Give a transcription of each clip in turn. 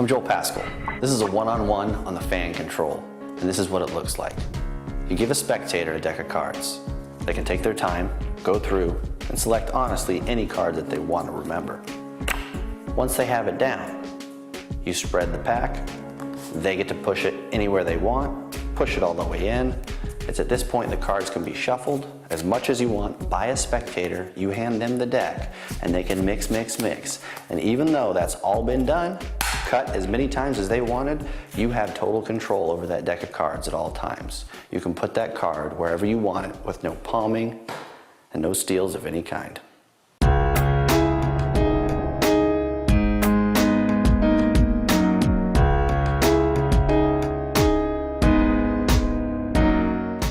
I'm Joel Pascal. This is a one-on-one on the fan control, and this is what it looks like. You give a spectator a deck of cards. They can take their time, go through, and select honestly any card that they want to remember. Once they have it down, you spread the pack. They get to push it anywhere they want, push it all the way in. It's at this point the cards can be shuffled as much as you want by a spectator. You hand them the deck and they can mix, mix, mix. And even though that's all been done, cut as many times as they wanted, you have total control over that deck of cards at all times. You can put that card wherever you want it with no palming and no steals of any kind.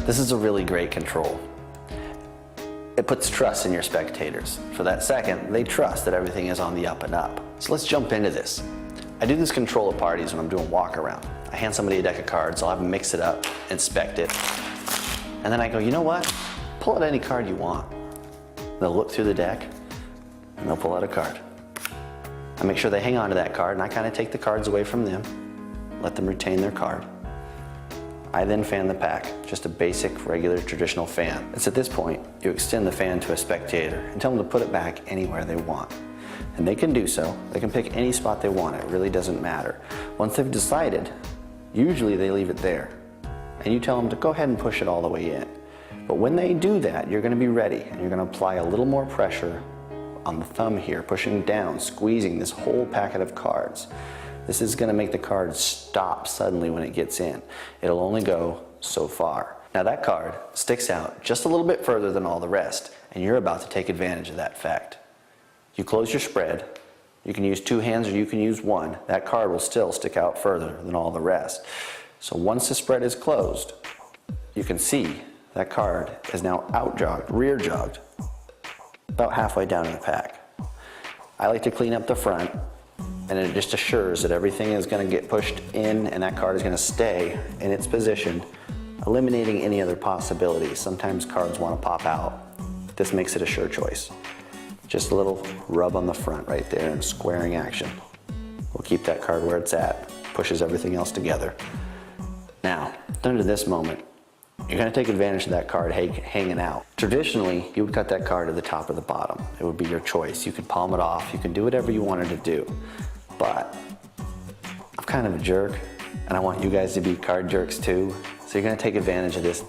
This is a really great control. It puts trust in your spectators. For that second, they trust that everything is on the up and up. So let's jump into this. I do this control at parties when I'm doing walk around. I hand somebody a deck of cards, I'll have them mix it up, inspect it, and then I go, you know what? Pull out any card you want. They'll look through the deck and they'll pull out a card. I make sure they hang on to that card and I kind of take the cards away from them, let them retain their card. I then fan the pack, just a basic, regular, traditional fan. It's at this point, you extend the fan to a spectator and tell them to put it back anywhere they want. And they can do so. They can pick any spot they want. It really doesn't matter. Once they've decided, usually they leave it there. And you tell them to go ahead and push it all the way in. But when they do that, you're gonna be ready and you're gonna apply a little more pressure on the thumb here, pushing down, squeezing this whole packet of cards. This is going to make the card stop suddenly when it gets in. It'll only go so far. Now that card sticks out just a little bit further than all the rest, and you're about to take advantage of that fact. You close your spread. You can use two hands or you can use one. That card will still stick out further than all the rest. So once the spread is closed, you can see that card is now out-jogged, rear-jogged, about halfway down in the pack. I like to clean up the front, and it just assures that everything is going to get pushed in and that card is going to stay in its position, eliminating any other possibilities. Sometimes cards want to pop out. This makes it a sure choice. Just a little rub on the front right there and squaring action. We'll keep that card where it's at, pushes everything else together. Now, down to this moment, you're going to take advantage of that card hanging out. Traditionally, you would cut that card to the top or the bottom. It would be your choice. You could palm it off. You can do whatever you wanted to do. But I'm kind of a jerk, and I want you guys to be card jerks too. So you're going to take advantage of this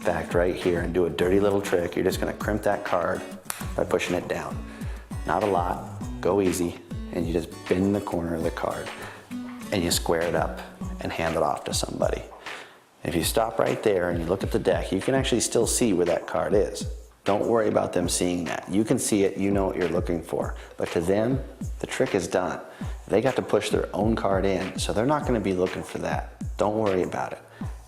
fact right here and do a dirty little trick. You're just going to crimp that card by pushing it down. Not a lot. Go easy. And you just bend the corner of the card and you square it up and hand it off to somebody. If you stop right there and you look at the deck, you can actually still see where that card is. Don't worry about them seeing that. You can see it, you know what you're looking for. But to them, the trick is done. They got to push their own card in, so they're not going to be looking for that. Don't worry about it.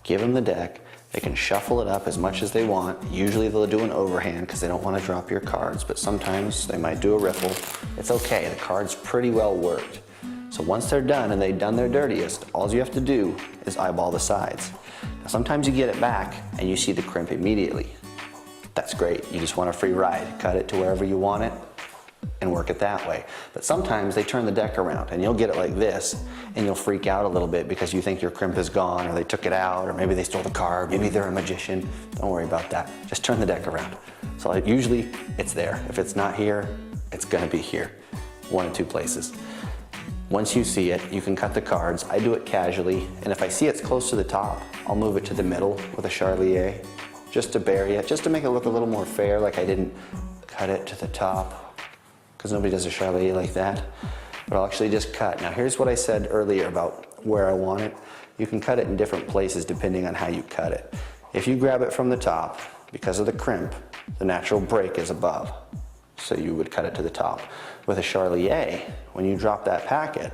Give them the deck. They can shuffle it up as much as they want. Usually they'll do an overhand because they don't want to drop your cards, but sometimes they might do a riffle. It's okay, the card's pretty well worked. So once they're done and they've done their dirtiest, all you have to do is eyeball the sides. Now sometimes you get it back and you see the crimp immediately. That's great, you just want a free ride. Cut it to wherever you want it and work it that way. But sometimes they turn the deck around and you'll get it like this and you'll freak out a little bit because you think your crimp is gone or they took it out or maybe they stole the card, maybe they're a magician. Don't worry about that, just turn the deck around. So usually it's there. If it's not here, it's gonna be here. One of two places. Once you see it, you can cut the cards. I do it casually, and if I see it's close to the top, I'll move it to the middle with a charlier, just to bury it, just to make it look a little more fair, like I didn't cut it to the top, because nobody does a charlier like that. But I'll actually just cut. Now here's what I said earlier about where I want it. You can cut it in different places depending on how you cut it. If you grab it from the top, because of the crimp, the natural break is above. So you would cut it to the top. With a charlier, when you drop that packet,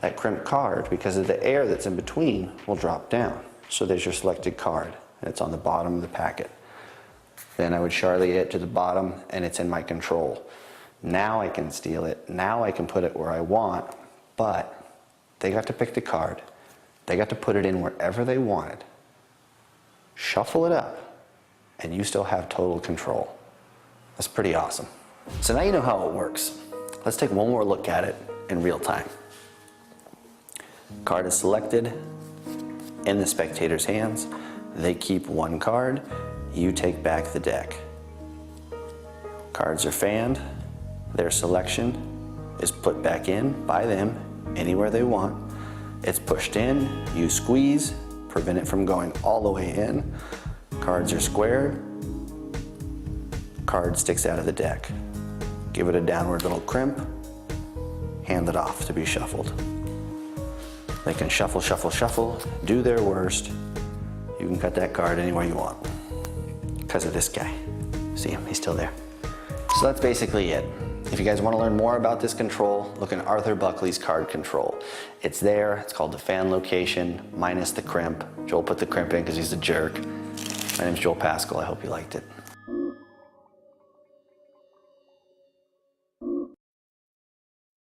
that crimp card, because of the air that's in between, will drop down. So there's your selected card, and it's on the bottom of the packet. Then I would charlier it to the bottom, and it's in my control. Now I can steal it, now I can put it where I want, but they got to pick the card. They got to put it in wherever they wanted. Shuffle it up, and you still have total control. That's pretty awesome. So now you know how it works. Let's take one more look at it in real time. Card is selected in the spectator's hands. They keep one card. You take back the deck. Cards are fanned. Their selection is put back in by them anywhere they want. It's pushed in. You squeeze, prevent it from going all the way in. Cards are squared. Card sticks out of the deck. Give it a downward little crimp. Hand it off to be shuffled. They can shuffle, shuffle, shuffle, do their worst. You can cut that card anywhere you want. Because of this guy. See him, he's still there. So that's basically it. If you guys want to learn more about this control, look in Arthur Buckley's card control. It's there, it's called the fan location, minus the crimp. Joel put the crimp in because he's a jerk. My name's Joel Pascal, I hope you liked it.